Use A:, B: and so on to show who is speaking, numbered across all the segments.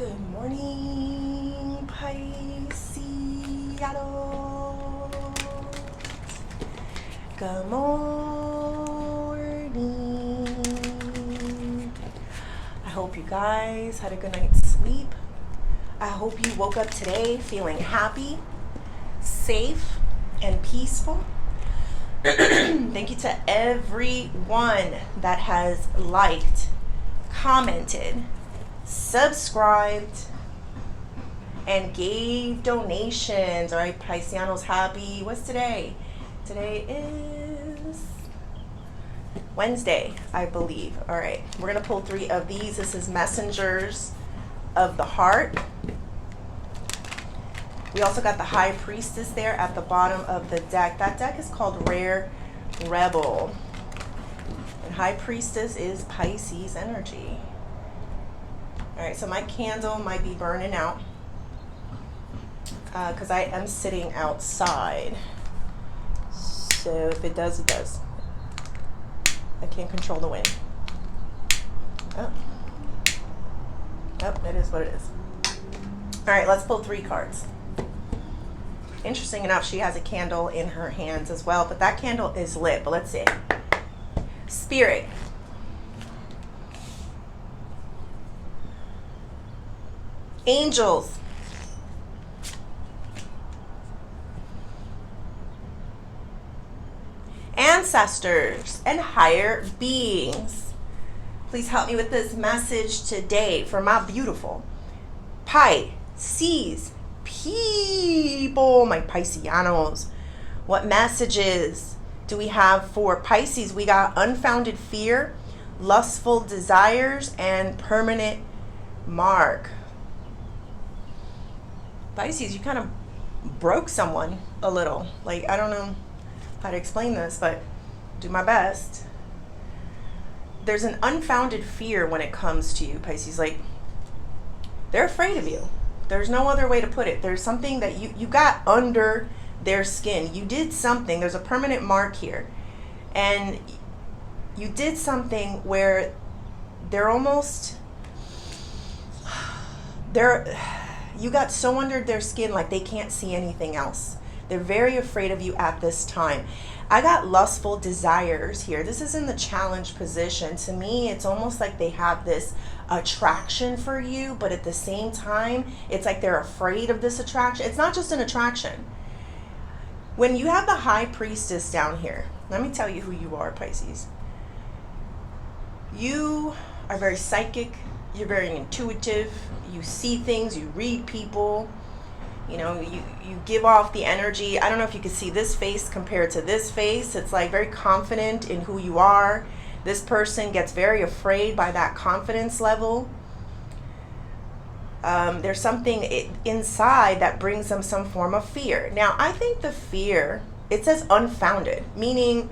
A: Good morning, Pisces. Good morning. I hope you guys had a good night's sleep. I hope you woke up today feeling happy, safe, and peaceful. Thank you to everyone that has liked, commented, subscribed, and gave donations. All right, Piscianos, happy. What's today? Today is Wednesday, I believe. All right, we're going to pull 3 of these. This is Messengers of the Heart. We also got the High Priestess there at the bottom of the deck. That deck is called Rare Rebel. And High Priestess is Pisces energy. All right, so my candle might be burning out because I am sitting outside. So if it does, it does. I can't control the wind. Oh, it is what it is. All right, let's pull 3 cards. Interesting enough, she has a candle in her hands as well, but that candle is lit. But let's see. Spirit. Angels. Ancestors and higher beings. Please help me with this message today for my beautiful Pisces people, my Piscianos. What messages do we have for Pisces? We got unfounded fear, lustful desires, and permanent mark. Pisces, you kind of broke someone a little. Like, I don't know how to explain this, but do my best. There's an unfounded fear when it comes to you, Pisces. Like, they're afraid of you. There's no other way to put it. There's something that you got under their skin. You did something. There's a permanent mark here. And you did something where they're almost... You got so under their skin like they can't see anything else. They're very afraid of you at this time. I got lustful desires here. This is in the challenge position. To me, it's almost like they have this attraction for you, but at the same time, it's like they're afraid of this attraction. It's not just an attraction. When you have the High Priestess down here, let me tell you who you are, Pisces. You are very psychic. You're very intuitive. You see things. You read people. You know, you give off the energy. I don't know if you can see this face compared to this face. It's like very confident in who you are. This person gets very afraid by that confidence level. There's something inside that brings them some form of fear. Now, I think the fear, it says unfounded, meaning,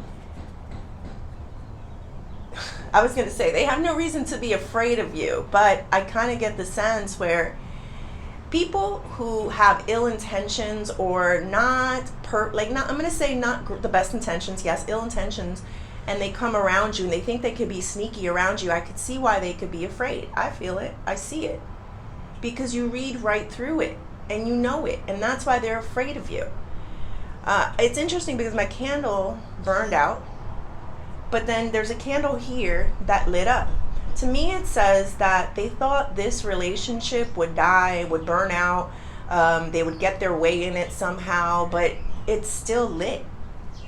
A: I was going to say, they have no reason to be afraid of you, but I kind of get the sense where people who have ill intentions or not the best intentions, yes, ill intentions, and they come around you and they think they could be sneaky around you, I could see why they could be afraid. I feel it. I see it. Because you read right through it and you know it, and that's why they're afraid of you. It's interesting because my candle burned out, but then there's a candle here that lit up. To me, it says that they thought this relationship would die, would burn out, they would get their way in it somehow, but it's still lit.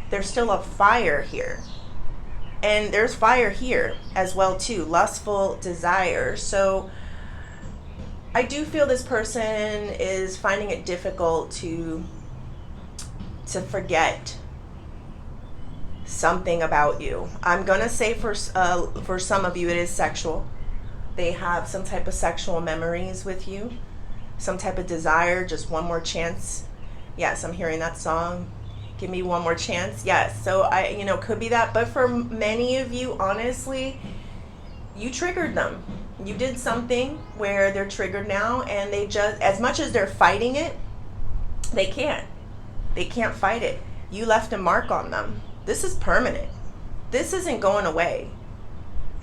A: There's still a fire here. And there's fire here as well, too. Lustful desire. So I do feel this person is finding it difficult to forget something about you. I'm gonna say for some of you it is sexual. They have some type of sexual memories with you, some type of desire, just one more chance. Yes, I'm hearing that song. Give me one more chance. Yes, so could be that. But for many of you, honestly, you triggered them. You did something where they're triggered now, and they just, as much as they're fighting it, they can't fight it. You left a mark on them. This is permanent. This isn't going away.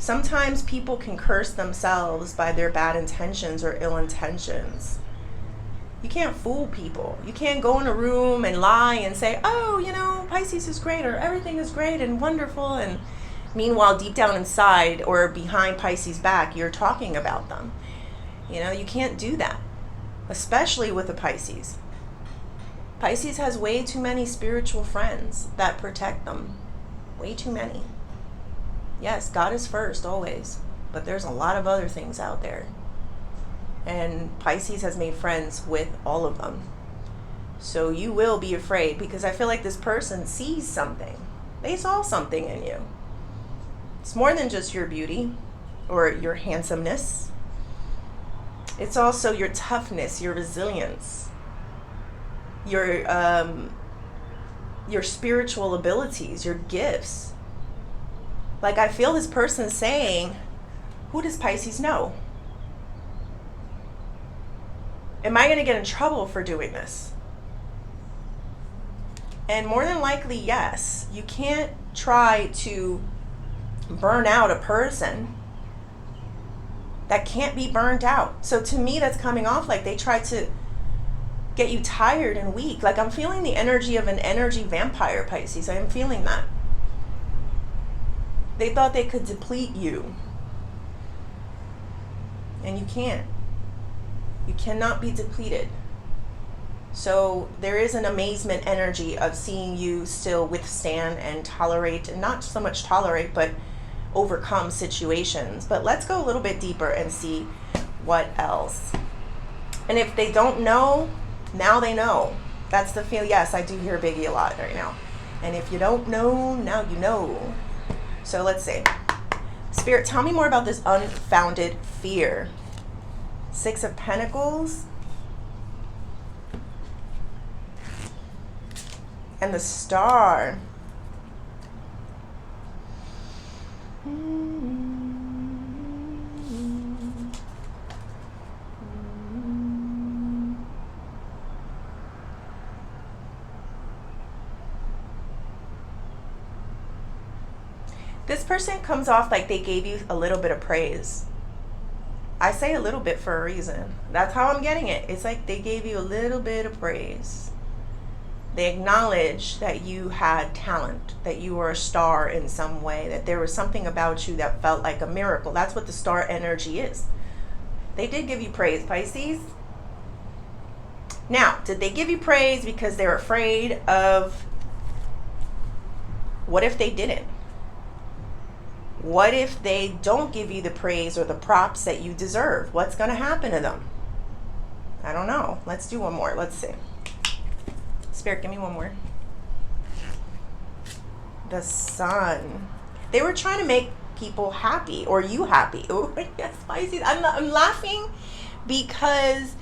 A: Sometimes people can curse themselves by their bad intentions or ill intentions. You can't fool people. You can't go in a room and lie and say, oh, you know, Pisces is great, or everything is great and wonderful. And meanwhile, deep down inside or behind Pisces' back, you're talking about them. You know, you can't do that, especially with a Pisces. Pisces has way too many spiritual friends that protect them. Way too many. Yes, God is first always, but there's a lot of other things out there. And Pisces has made friends with all of them. So you will be afraid, because I feel like this person sees something. They saw something in you. It's more than just your beauty or your handsomeness. It's also your toughness, your resilience, your spiritual abilities, your gifts. Like, I feel this person saying, who does Pisces know? Am I going to get in trouble for doing this? And more than likely, yes. You can't try to burn out a person that can't be burned out. So to me, that's coming off like they try to get you tired and weak. Like, I'm feeling the energy of an energy vampire, Pisces. I am feeling that. They thought they could deplete you. And you can't. You cannot be depleted. So there is an amazement energy of seeing you still withstand and tolerate, and not so much tolerate, but overcome situations. But let's go a little bit deeper and see what else. And if they don't know, now they know. That's the feel. Yes, I do hear Biggie a lot right now. And if you don't know, now you know. So let's see. Spirit, tell me more about this unfounded fear. 6 of Pentacles. And the Star. This person comes off like they gave you a little bit of praise. I say a little bit for a reason. That's how I'm getting it. It's like they gave you a little bit of praise. They acknowledge that you had talent, that you were a star in some way, that there was something about you that felt like a miracle. That's what the star energy is. They did give you praise, Pisces. Now, did they give you praise because they're afraid of what if they didn't? What if they don't give you the praise or the props that you deserve? What's going to happen to them? I don't know. Let's do one more. Let's see. Spirit, give me one more. The Sun. They were trying to make people happy, or you happy. Oh, yes, Pisces. I'm laughing because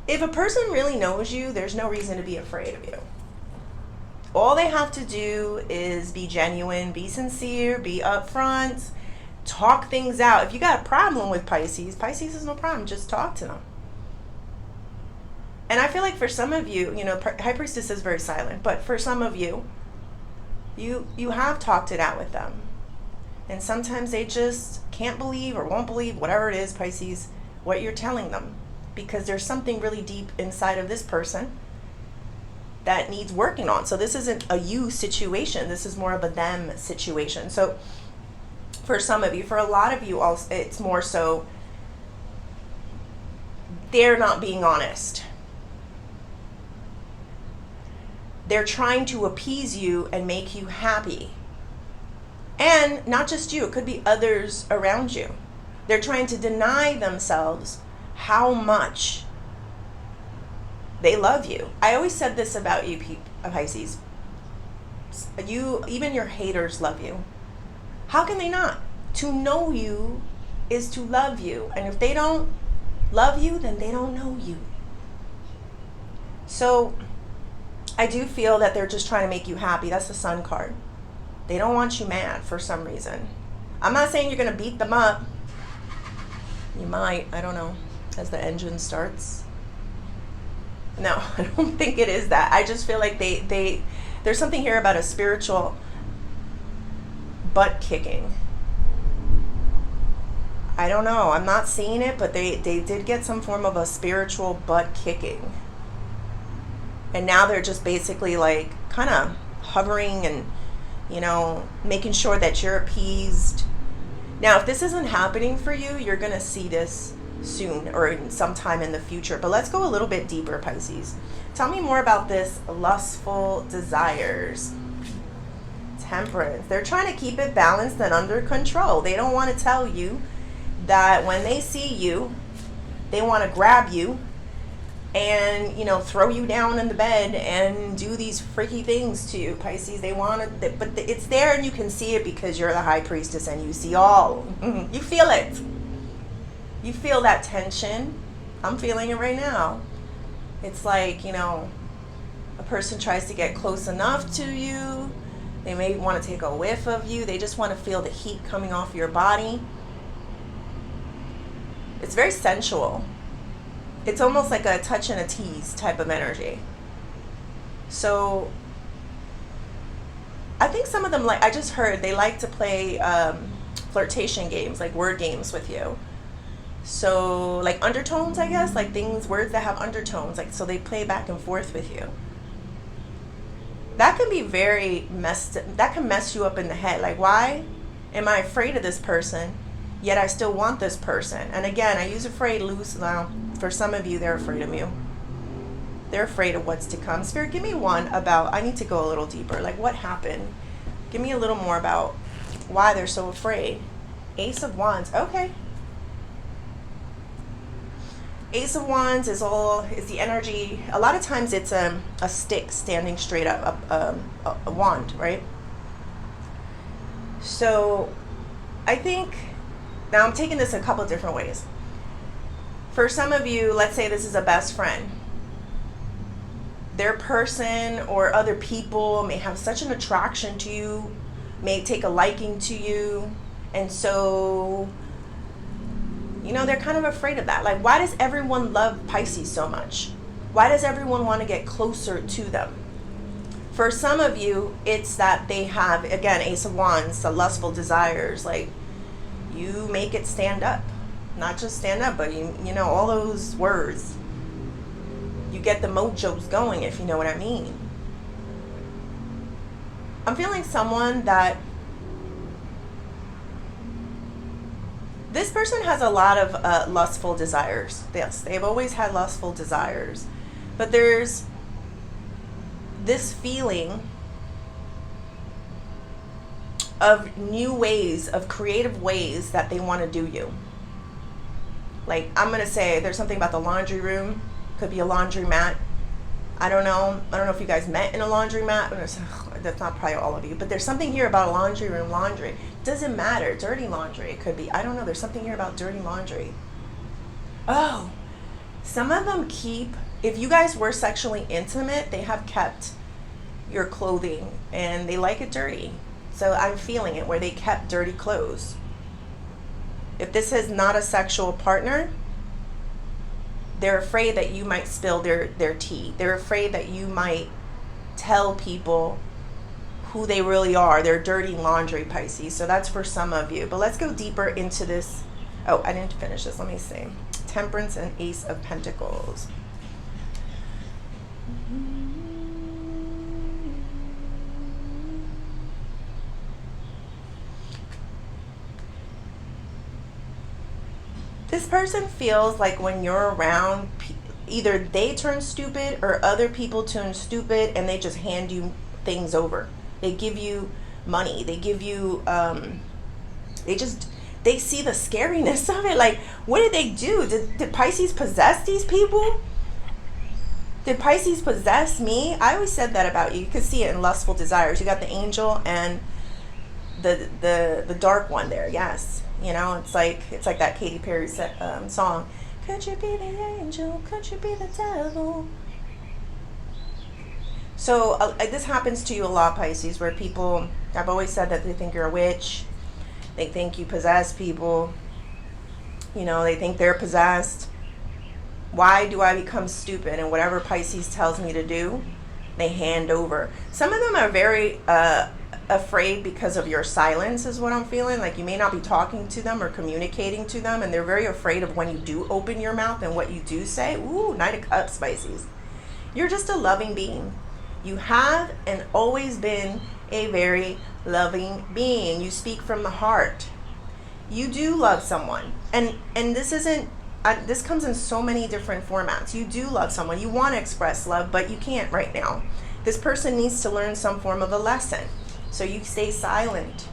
A: if a person really knows you, there's no reason to be afraid of you. All they have to do is be genuine, be sincere, be upfront, talk things out. If you got a problem with Pisces, Pisces is no problem. Just talk to them. And I feel like for some of you, you know, High Priestess is very silent, but for some of you, you have talked it out with them. And sometimes they just can't believe or won't believe, whatever it is, Pisces, what you're telling them. Because there's something really deep inside of this person that needs working on. So this isn't a you situation. This is more of a them situation. So for some of you, for a lot of you, also, it's more so they're not being honest. They're trying to appease you and make you happy. And not just you, it could be others around you. They're trying to deny themselves how much they love you. I always said this about you, Pisces. You, even your haters love you. How can they not? To know you is to love you. And if they don't love you, then they don't know you. So I do feel that they're just trying to make you happy. That's the Sun card. They don't want you mad for some reason. I'm not saying you're going to beat them up. You might, I don't know, as the engine starts. No, I don't think it is that. I just feel like there's something here about a spiritual butt kicking. I don't know. I'm not seeing it, but they did get some form of a spiritual butt kicking. And now they're just basically like kind of hovering and, making sure that you're appeased. Now, if this isn't happening for you, you're going to see this soon or sometime in the future. But let's go a little bit deeper, Pisces. Tell me more about this lustful desires. Temperance. They're trying to keep it balanced and under control. They don't want to tell you that when they see you, they want to grab you and, throw you down in the bed and do these freaky things to you, Pisces. They want it, but it's there and you can see it because you're the high priestess and you see all. You feel it. You feel that tension. I'm feeling it right now. It's like, a person tries to get close enough to you. They may want to take a whiff of you. They just want to feel the heat coming off your body. It's very sensual. It's almost like a touch and a tease type of energy. So I think some of them, I just heard, they like to play flirtation games, like word games with you. So like undertones, I guess, like words that have undertones, so they play back and forth with you. That can be that can mess you up in the head. Like, why am I afraid of this person, yet I still want this person? And again, I use afraid loose now. For some of you, they're afraid of you. They're afraid of what's to come. Spirit, give me one about, I need to go a little deeper. Like, what happened? Give me a little more about why they're so afraid. Ace of Wands. Okay. Ace of Wands is the energy. A lot of times it's a stick standing straight up, a wand, right? So I think, now I'm taking this a couple of different ways. For some of you, let's say this is a best friend. Their person or other people may have such an attraction to you, may take a liking to you, and so they're kind of afraid of that. Like, why does everyone love Pisces so much? Why does everyone want to get closer to them? For some of you, it's that they have, again, Ace of Wands, the lustful desires. Like, you make it stand up. Not just stand up, but all those words. You get the mojos going, if you know what I mean. I'm feeling someone that this person has a lot of lustful desires. Yes, they've always had lustful desires. But there's this feeling of new ways, of creative ways that they want to do you. Like, I'm going to say there's something about the laundry room. Could be a laundromat. I don't know if you guys met in a laundromat. That's not probably all of you. But there's something here about a laundry room, laundry. Doesn't matter. Dirty laundry. It could be. I don't know. There's something here about dirty laundry. Oh, some of them if you guys were sexually intimate, they have kept your clothing and they like it dirty. So I'm feeling it where they kept dirty clothes. If this is not a sexual partner, they're afraid that you might spill their tea. They're afraid that you might tell people who they really are. They're dirty laundry, Pisces. So that's for some of you. But let's go deeper into this. Oh, I didn't finish this. Let me see. Temperance and Ace of Pentacles. This person feels like when you're around, either they turn stupid or other people turn stupid and they just hand you things over. They give you money. They give you, they see the scariness of it. Like, what did they do? Did Pisces possess these people? Did Pisces possess me? I always said that about you. You could see it in lustful desires. You got the angel and the dark one there. Yes. It's like that Katy Perry song. Could you be the angel? Could you be the devil? So this happens to you a lot, Pisces, where people, I've always said that they think you're a witch. They think you possess people. They think they're possessed. Why do I become stupid? And whatever Pisces tells me to do, they hand over. Some of them are very afraid because of your silence is what I'm feeling. Like you may not be talking to them or communicating to them, and they're very afraid of when you do open your mouth and what you do say. Ooh, Knight of Cups, Pisces. You're just a loving being. You have and always been a very loving being. You speak from the heart. You do love someone. And this isn't, this comes in so many different formats. You do love someone. You want to express love, but you can't right now. This person needs to learn some form of a lesson. So you stay silent.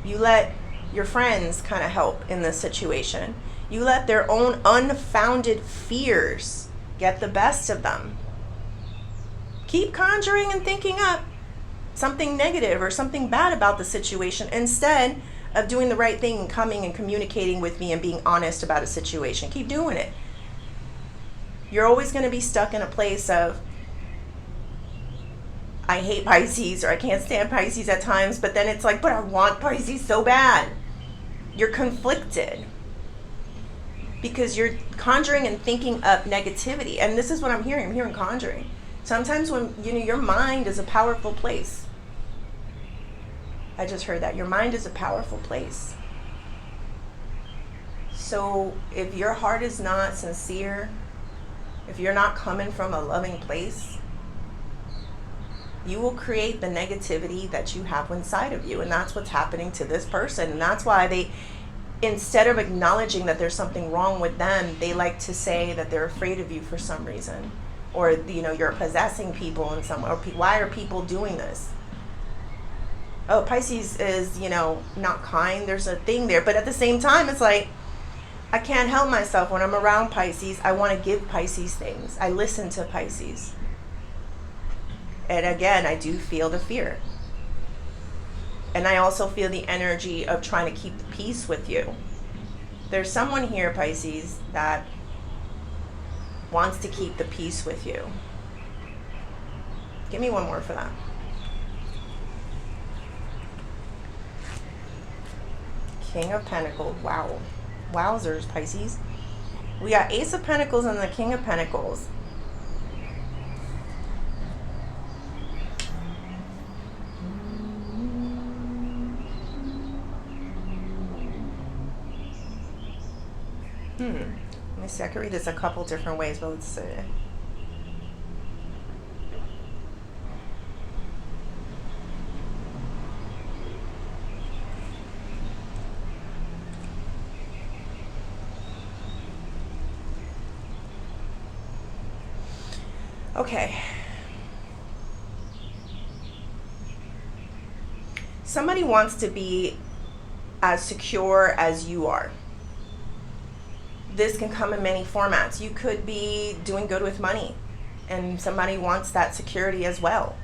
A: You let your friends kind of help in this situation. You let their own unfounded fears get the best of them. Keep conjuring and thinking up something negative or something bad about the situation instead of doing the right thing and coming and communicating with me and being honest about a situation. Keep doing it. You're always going to be stuck in a place of, I hate Pisces, or I can't stand Pisces at times, but then it's like, but I want Pisces so bad. You're conflicted because you're conjuring and thinking up negativity. And this is what I'm hearing. I'm hearing conjuring. Sometimes when, your mind is a powerful place. I just heard that. Your mind is a powerful place. So if your heart is not sincere, if you're not coming from a loving place, you will create the negativity that you have inside of you. And that's what's happening to this person. And that's why they, instead of acknowledging that there's something wrong with them, they like to say that they're afraid of you for some reason. Or, you're possessing people in some way. Or why are people doing this? Oh, Pisces is, not kind. There's a thing there. But at the same time, it's like, I can't help myself when I'm around Pisces. I want to give Pisces things. I listen to Pisces. And again, I do feel the fear. And I also feel the energy of trying to keep the peace with you. There's someone here, Pisces, that wants to keep the peace with you. Give me one more for that. King of Pentacles. Wow. Wowzers, Pisces. We got Ace of Pentacles and the King of Pentacles. Let me see. I could read this a couple different ways, but let's see. Okay. Somebody wants to be as secure as you are. This can come in many formats. You could be doing good with money and somebody wants that security as well.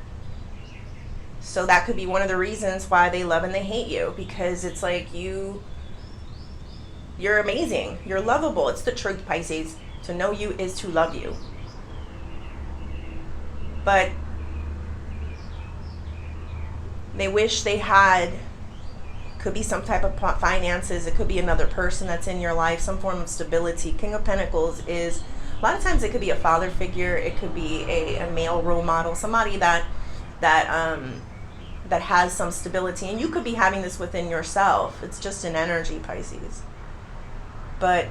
A: So that could be one of the reasons why they love and they hate you, because it's like you're amazing. You're lovable. It's the truth, Pisces. To know you is to love you. But they wish they had, could be some type of finances, it could be another person that's in your life, some form of stability. King of Pentacles is, a lot of times it could be a father figure, it could be a male role model, somebody that has some stability, and you could be having this within yourself. It's just an energy, Pisces. But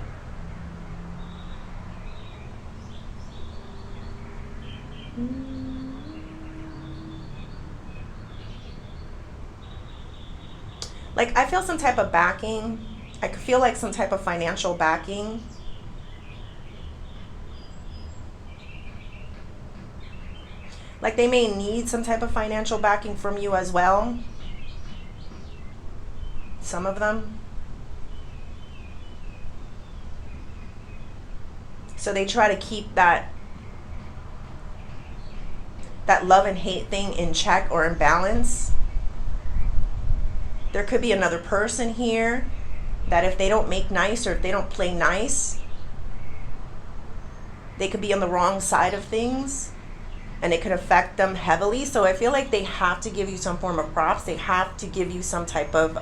A: like, I feel some type of backing. I could feel like some type of financial backing. Like they may need some type of financial backing from you as well. Some of them. So they try to keep that love and hate thing in check or in balance. There could be another person here that if they don't make nice or if they don't play nice, they could be on the wrong side of things and it could affect them heavily. So I feel like they have to give you some form of props. They have to give you some type of,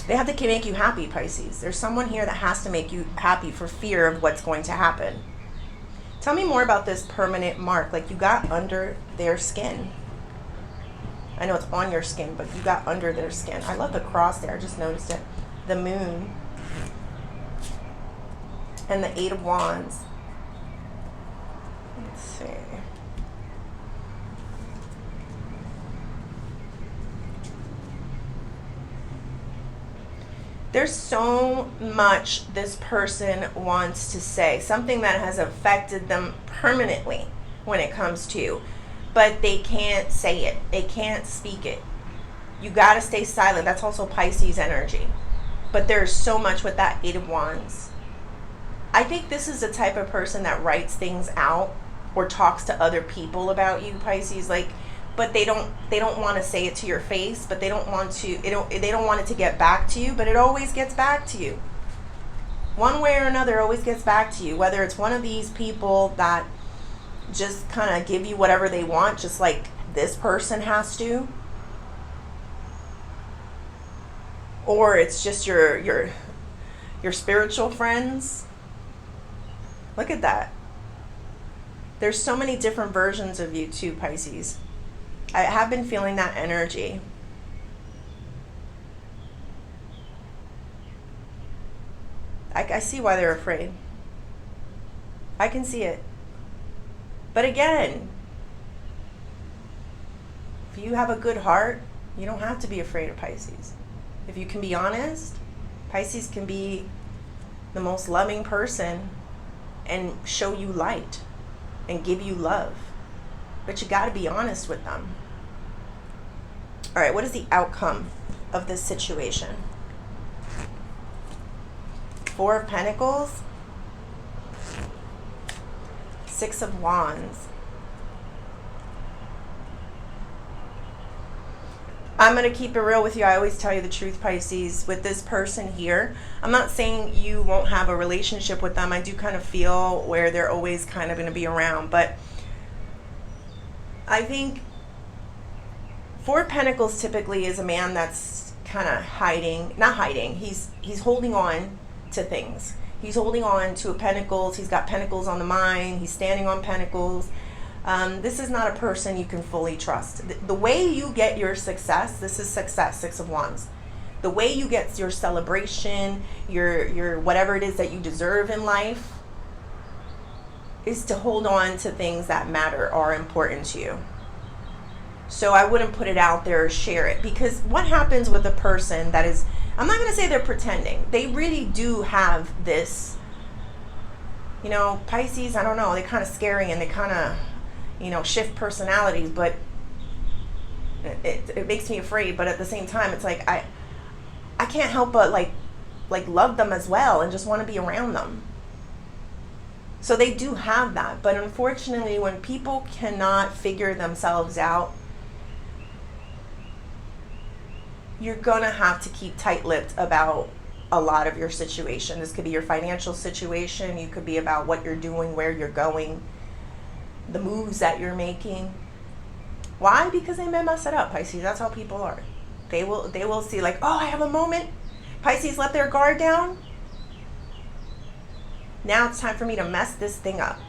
A: they have to make you happy, Pisces. There's someone here that has to make you happy for fear of what's going to happen. Tell me more about this permanent mark. Like you got under their skin. I know it's on your skin, but you got under their skin. I love the cross there. I just noticed it. The moon. And the 8 of Wands. Let's see. There's so much this person wants to say, something that has affected them permanently when it comes to you, but they can't say it. They can't speak it. You got to stay silent. That's also Pisces energy. But there's so much with that 8 of Wands. I think this is the type of person that writes things out or talks to other people about you, Pisces, like, but they don't want to say it to your face, but they don't want it to get back to you, but it always gets back to you. One way or another, it always gets back to you, whether it's one of these people that just kind of give you whatever they want, just like this person has to, or it's just your spiritual friends. Look at that. There's so many different versions of you too, Pisces. I have been feeling that energy. I see why they're afraid. I can see it. But again, if you have a good heart, you don't have to be afraid of Pisces. If you can be honest, Pisces can be the most loving person and show you light and give you love. But you got to be honest with them. All right, what is the outcome of this situation? 4 of Pentacles, 6 of Wands. I'm going to keep it real with you. I always tell you the truth, Pisces. With this person here, I'm not saying you won't have a relationship with them. I do kind of feel where they're always kind of going to be around. But I think 4 of Pentacles typically is a man that's kind of hiding. Not hiding. He's holding on to things. He's holding on to a Pentacles. He's got Pentacles on the mind. He's standing on Pentacles. This is not a person you can fully trust. The way you get your success, this is success, 6 of Wands. The way you get your celebration, your whatever it is that you deserve in life, is to hold on to things that matter, are important to you. So I wouldn't put it out there or share it, because what happens with a person that is, I'm not going to say they're pretending. They really do have this, Pisces, I don't know, they're kind of scary and they kind of, shift personalities, but it makes me afraid. But at the same time, it's like I can't help but like love them as well and just want to be around them. So they do have that. But unfortunately, when people cannot figure themselves out, you're going to have to keep tight-lipped about a lot of your situation. This could be your financial situation. You could be about what you're doing, where you're going, the moves that you're making. Why? Because they may mess it up, Pisces. That's how people are. They will see like, oh, I have a moment. Pisces let their guard down. Now it's time for me to mess this thing up.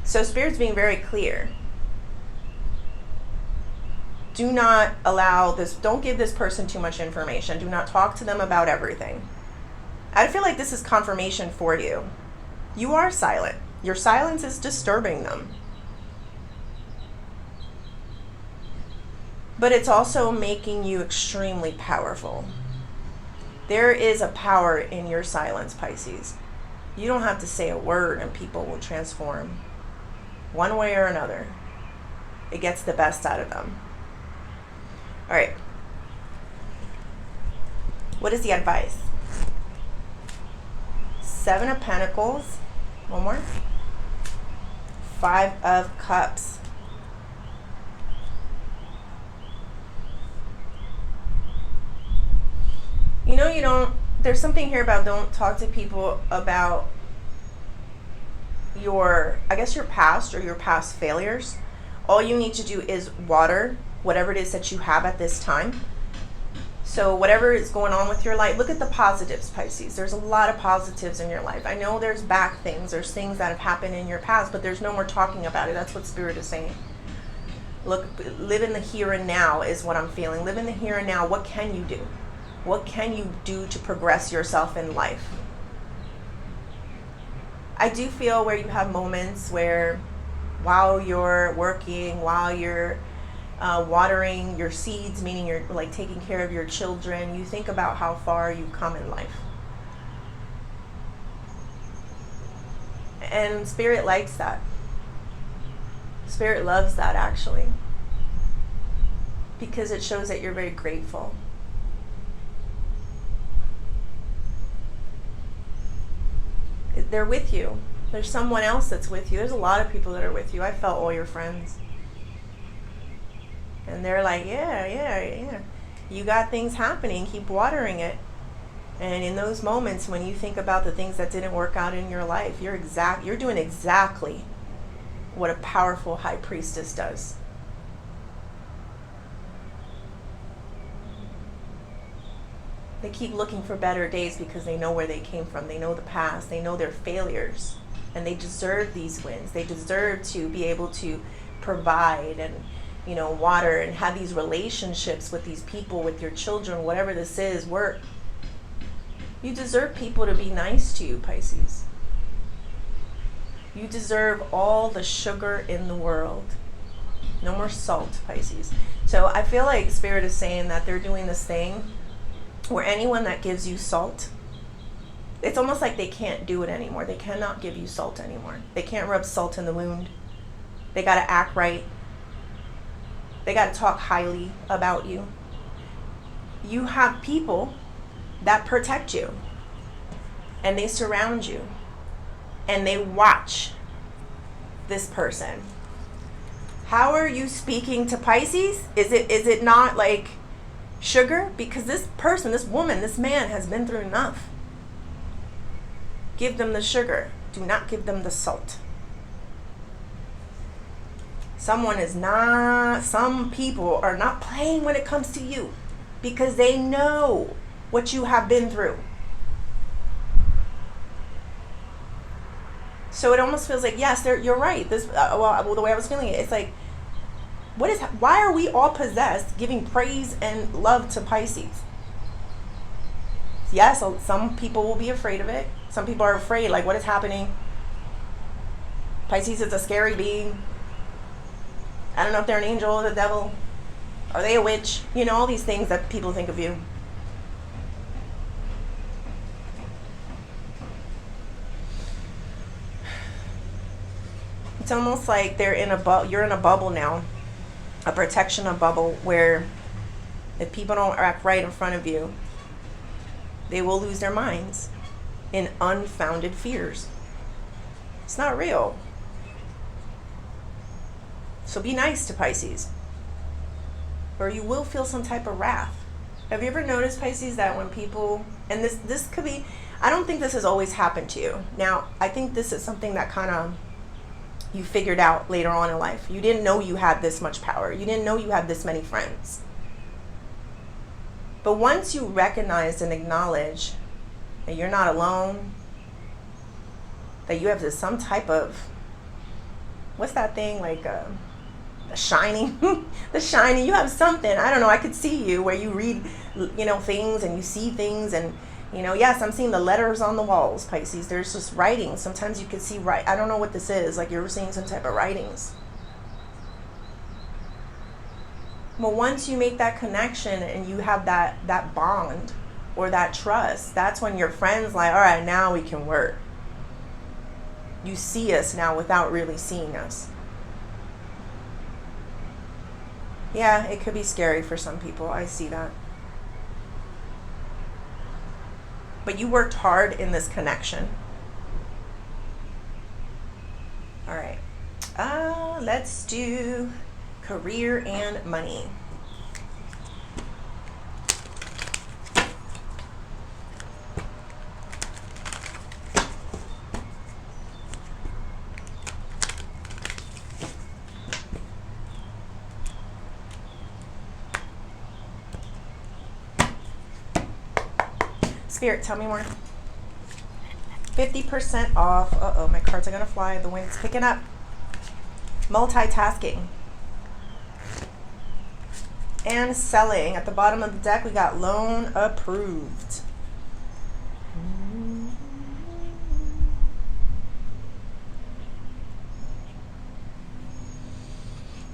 A: So Spirit's being very clear. Do not allow this, don't give this person too much information. Do not talk to them about everything. I feel like this is confirmation for you. You are silent. Your silence is disturbing them. But it's also making you extremely powerful. There is a power in your silence, Pisces. You don't have to say a word and people will transform. One way or another. It gets the best out of them. All right. What is the advice? 7 of Pentacles. One more. 5 of Cups. There's something here about don't talk to people about your past or your past failures. All you need to do is water whatever it is that you have at this time. So whatever is going on with your life, look at the positives, Pisces. There's a lot of positives in your life. I know there's back things, there's things that have happened in your past, but there's no more talking about it. That's what Spirit is saying. Look, live in the here and now is what I'm feeling. Live in the here and now. What can you do? What can you do to progress yourself in life? I do feel where you have moments where while you're working, while you're watering your seeds, meaning you're like taking care of your children, you think about how far you've come in life. And Spirit likes that. Spirit loves that, actually, because it shows that you're very grateful. They're with you. There's someone else that's with you. There's a lot of people that are with you. I felt all your friends. And they're like, yeah. You got things happening. Keep watering it. And in those moments when you think about the things that didn't work out in your life, you're doing exactly what a powerful high priestess does. They keep looking for better days because they know where they came from. They know the past. They know their failures. And they deserve these wins. They deserve to be able to provide and, water and have these relationships with these people, with your children, whatever this is, work. You deserve people to be nice to you, Pisces. You deserve all the sugar in the world. No more salt, Pisces. So I feel like Spirit is saying that they're doing this thing where anyone that gives you salt, it's almost like they can't do it anymore. They cannot give you salt anymore. They can't rub salt in the wound. They got to act right. They got to talk highly about you. You have people that protect you, and they surround you, and they watch this person. How are you speaking to Pisces? Is it not like sugar? Because this person, this woman, this man has been through enough. Give them the sugar. Do not give them the salt. Some people are not playing when it comes to you because they know what you have been through. So it almost feels like, yes, you're right. This, the way I was feeling it, it's like, why are we all possessed giving praise and love to Pisces? Yes, some people will be afraid of it. Some people are afraid, like, what is happening? Pisces is a scary being. I don't know if they're an angel or the devil. Are they a witch? All these things that people think of you. It's almost like you're in a bubble now. A protection of bubble where if people don't act right in front of you, they will lose their minds in unfounded fears. It's not real. So be nice to Pisces, or you will feel some type of wrath. Have you ever noticed, Pisces, that when people, and this could be, I don't think this has always happened to you. Now, I think this is something that kind of you figured out later on in life. You didn't know you had this much power. You didn't know you had this many friends. But once you recognize and acknowledge that you're not alone, that you have some type of, what's that thing, like the Shining? The Shining, you have something, I don't know, I could see you where you read, things and you see things and, yes, I'm seeing the letters on the walls, Pisces. There's just writing. Sometimes you could see, I don't know what this is, like you're seeing some type of writings. But once you make that connection and you have that bond or that trust, that's when your friend's like, all right, now we can work. You see us now without really seeing us. Yeah, it could be scary for some people. I see that. But you worked hard in this connection. All right. Let's do career and money. Spirit, tell me more. 50% off. Uh-oh, my cards are going to fly. The wind's picking up. Multitasking. And selling. At the bottom of the deck, we got loan approved.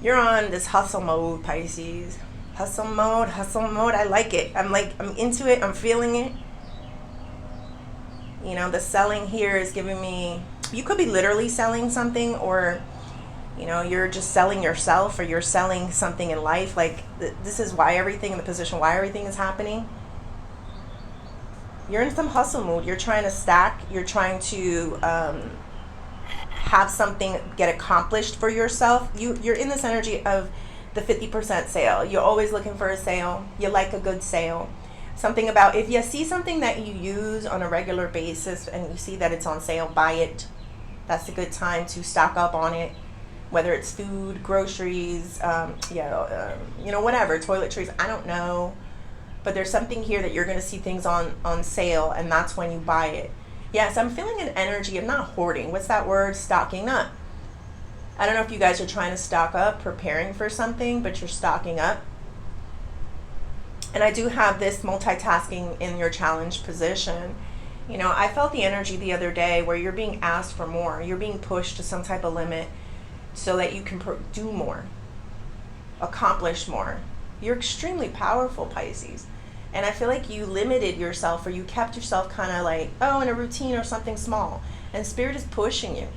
A: You're on this hustle mode, Pisces. Hustle mode, hustle mode. I like it. I'm into it. I'm feeling it. You know, the selling here is giving me, you could be literally selling something, or, you know, you're just selling yourself, or you're selling something in life. Like, this is why everything, in the position why everything is happening. You're in some hustle mood. You're trying to stack. You're trying to have something get accomplished for yourself. You're in this energy of the 50% sale. You're always looking for a sale. You like a good sale. Something about, if you see something that you use on a regular basis and you see that it's on sale, buy it. That's a good time to stock up on it. Whether it's food, groceries, you know, whatever, toiletries, I don't know. But there's something here that you're going to see things on sale, and that's when you buy it. Yes, I'm feeling an energy of not hoarding. What's that word? Stocking up. I don't know if you guys are trying to stock up, preparing for something, but you're stocking up. And I do have this multitasking in your challenge position. You know, I felt the energy the other day where you're being asked for more. You're being pushed to some type of limit so that you can do more, accomplish more. You're extremely powerful, Pisces. And I feel like you limited yourself, or you kept yourself kind of like, oh, in a routine or something small. And Spirit is pushing you.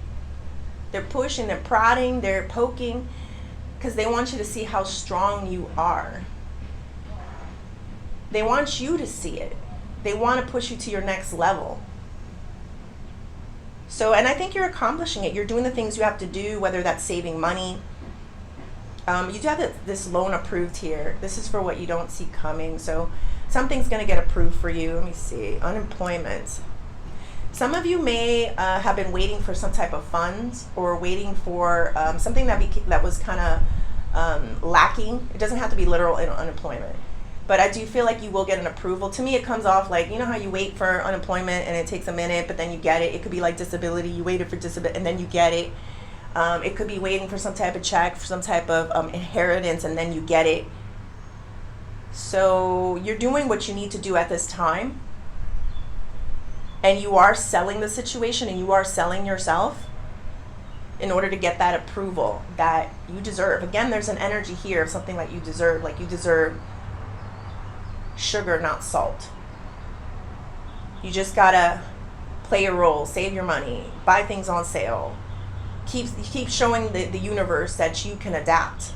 A: They're pushing, they're prodding, they're poking, because they want you to see how strong you are. They want you to see it. They want to push you to your next level. So, and I think you're accomplishing it. You're doing the things you have to do, whether that's saving money. You do have this loan approved here. This is for what you don't see coming. So something's going to get approved for you. Let me see. Unemployment. Some of you may have been waiting for some type of funds, or waiting for something that was kind of lacking. It doesn't have to be literal in unemployment. But I do feel like you will get an approval. To me, it comes off like, you know how you wait for unemployment and it takes a minute, but then you get it. It could be like disability. You waited for disability and then you get it. It could be waiting for some type of check, for some type of inheritance, and then you get it. So you're doing what you need to do at this time. And you are selling the situation, and you are selling yourself in order to get that approval that you deserve. Again, there's an energy here of something that you deserve. Like, you deserve sugar, not salt. You just gotta play your role, save your money, buy things on sale. Keep showing the universe that you can adapt.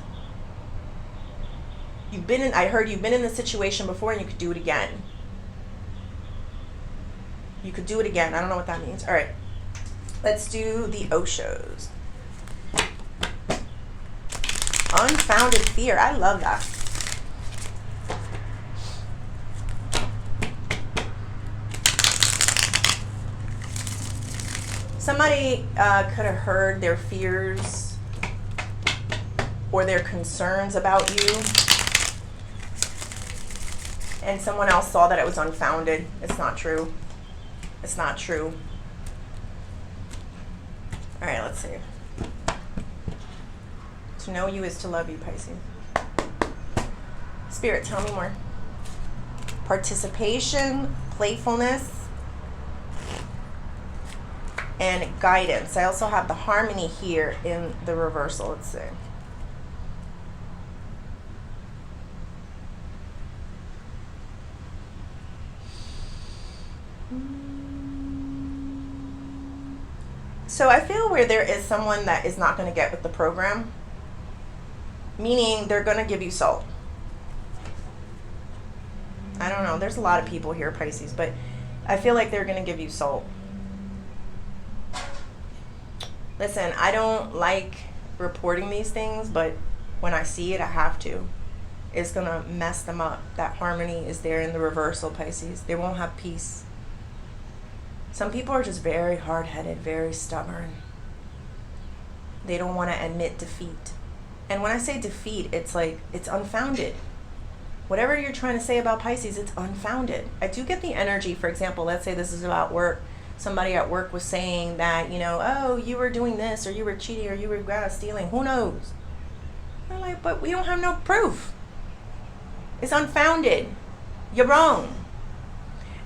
A: I heard you've been in this situation before, and you could do it again. You could do it again. I don't know what that means. All right, let's do the Oshos. Unfounded fear. I love that. Somebody could have heard their fears or their concerns about you, and someone else saw that it was unfounded. It's not true. It's not true. All right, let's see. To know you is to love you, Pisces. Spirit, tell me more. Participation, playfulness, and guidance. I also have the harmony here in the reversal. Let's see. So I feel where there is someone that is not going to get with the program, meaning they're going to give you salt. I don't know. There's a lot of people here, Pisces, but I feel like they're going to give you salt. Listen, I don't like reporting these things, but when I see it, I have to. It's going to mess them up. That harmony is there in the reversal, Pisces. They won't have peace. Some people are just very hard-headed, very stubborn. They don't want to admit defeat. And when I say defeat, it's like, it's unfounded. whatever you're trying to say about Pisces, it's unfounded. I do get the energy, for example, let's say this is about work. Somebody at work was saying that, oh, you were doing this, or you were cheating, or you were stealing, who knows? They're like, but we don't have no proof. It's unfounded. You're wrong.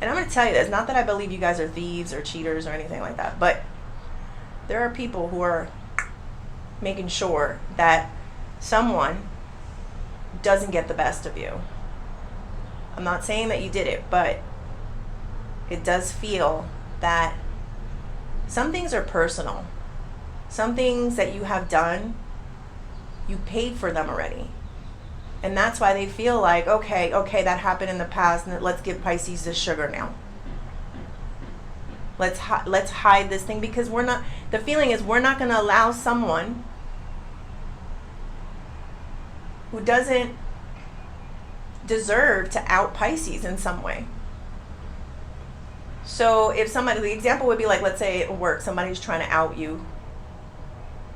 A: And I'm going to tell you this, not that I believe you guys are thieves or cheaters or anything like that, but there are people who are making sure that someone doesn't get the best of you. I'm not saying that you did it, but it does feel that some things are personal. Some things that you have done, you paid for them already. And that's why they feel like, okay, that happened in the past, and let's give Pisces this sugar now. Let's hide this thing, because the feeling is we're not going to allow someone who doesn't deserve to out Pisces in some way. So if the example would be like, let's say at work, somebody's trying to out you,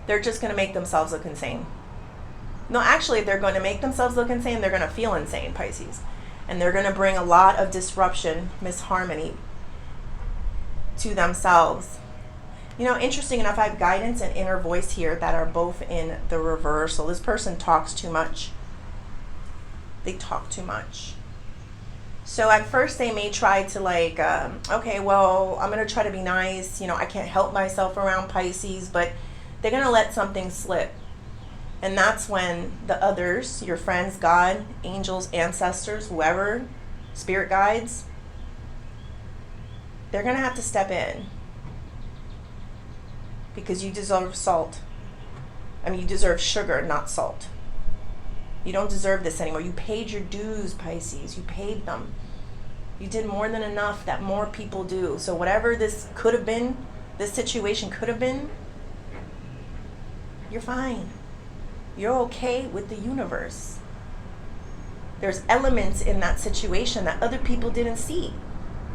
A: they're just going to make themselves look insane. No, actually, they're going to make themselves look insane. They're going to feel insane, Pisces. And they're going to bring a lot of disruption, misharmony to themselves. Interesting enough, I have guidance and inner voice here that are both in the reversal. This person talks too much. They talk too much. So at first they may try to okay, well, I'm going to try to be nice. I can't help myself around Pisces, but they're going to let something slip. And that's when the others, your friends, God, angels, ancestors, whoever, spirit guides, they're going to have to step in. Because you deserve salt. You deserve sugar, not salt. You don't deserve this anymore. You paid your dues, Pisces. You paid them. You did more than enough that more people do. So whatever this could have been, this situation could have been, you're fine. You're okay with the universe. There's elements in that situation that other people didn't see.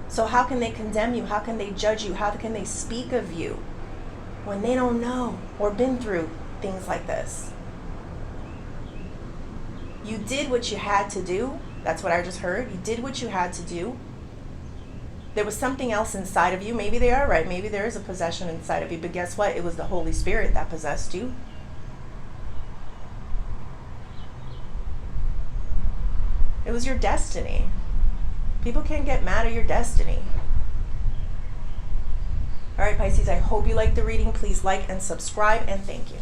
A: So how can they condemn you? How can they judge you? How can they speak of you when they don't know or been through things like this? You did what you had to do. That's what I just heard. You did what you had to do. There was something else inside of you. Maybe they are right. Maybe there is a possession inside of you. But guess what? It was the Holy Spirit that possessed you. It was your destiny. People can't get mad at your destiny. All right, Pisces, I hope you liked the reading. Please like and subscribe, and thank you.